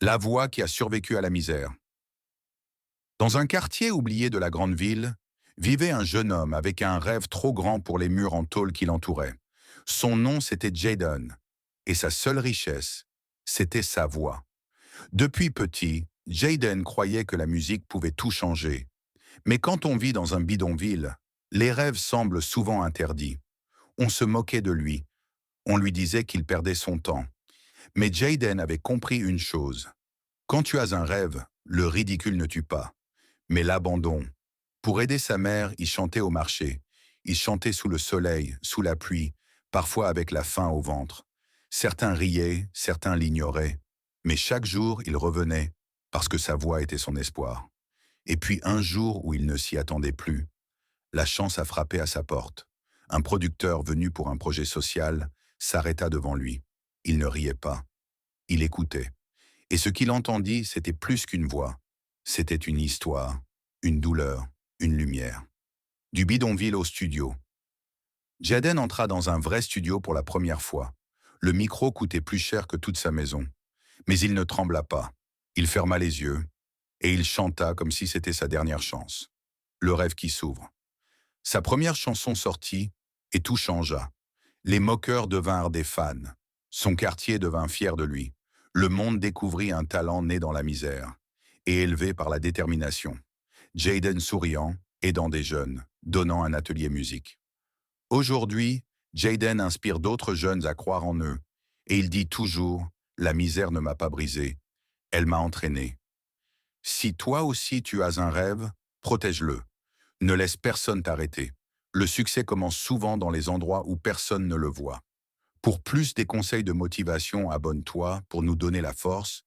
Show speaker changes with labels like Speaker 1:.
Speaker 1: La voix qui a survécu à la misère. Dans un quartier oublié de la grande ville, vivait un jeune homme avec un rêve trop grand pour les murs en tôle qui l'entouraient. Son nom, c'était Jaden, et sa seule richesse, c'était sa voix. Depuis petit, Jaden croyait que la musique pouvait tout changer. Mais quand on vit dans un bidonville, les rêves semblent souvent interdits. On se moquait de lui, on lui disait qu'il perdait son temps. Mais Jaden avait compris une chose. Quand tu as un rêve, le ridicule ne tue pas, mais l'abandon. Pour aider sa mère, il chantait au marché. Il chantait sous le soleil, sous la pluie, parfois avec la faim au ventre. Certains riaient, certains l'ignoraient. Mais chaque jour, il revenait, parce que sa voix était son espoir. Et puis un jour où il ne s'y attendait plus, la chance a frappé à sa porte. Un producteur venu pour un projet social s'arrêta devant lui. Il ne riait pas, il écoutait. Et ce qu'il entendit, c'était plus qu'une voix. C'était une histoire, une douleur, une lumière. Du bidonville au studio. Jaden entra dans un vrai studio pour la première fois. Le micro coûtait plus cher que toute sa maison. Mais il ne trembla pas. Il ferma les yeux et il chanta comme si c'était sa dernière chance. Le rêve qui s'ouvre. Sa première chanson sortit et tout changea. Les moqueurs devinrent des fans. Son quartier devint fier de lui. Le monde découvrit un talent né dans la misère et élevé par la détermination. Jaden souriant, aidant des jeunes, donnant un atelier musique. Aujourd'hui, Jaden inspire d'autres jeunes à croire en eux et il dit toujours « La misère ne m'a pas brisé, elle m'a entraîné ». Si toi aussi tu as un rêve, protège-le. Ne laisse personne t'arrêter. Le succès commence souvent dans les endroits où personne ne le voit. Pour plus des conseils de motivation, abonne-toi pour nous donner la force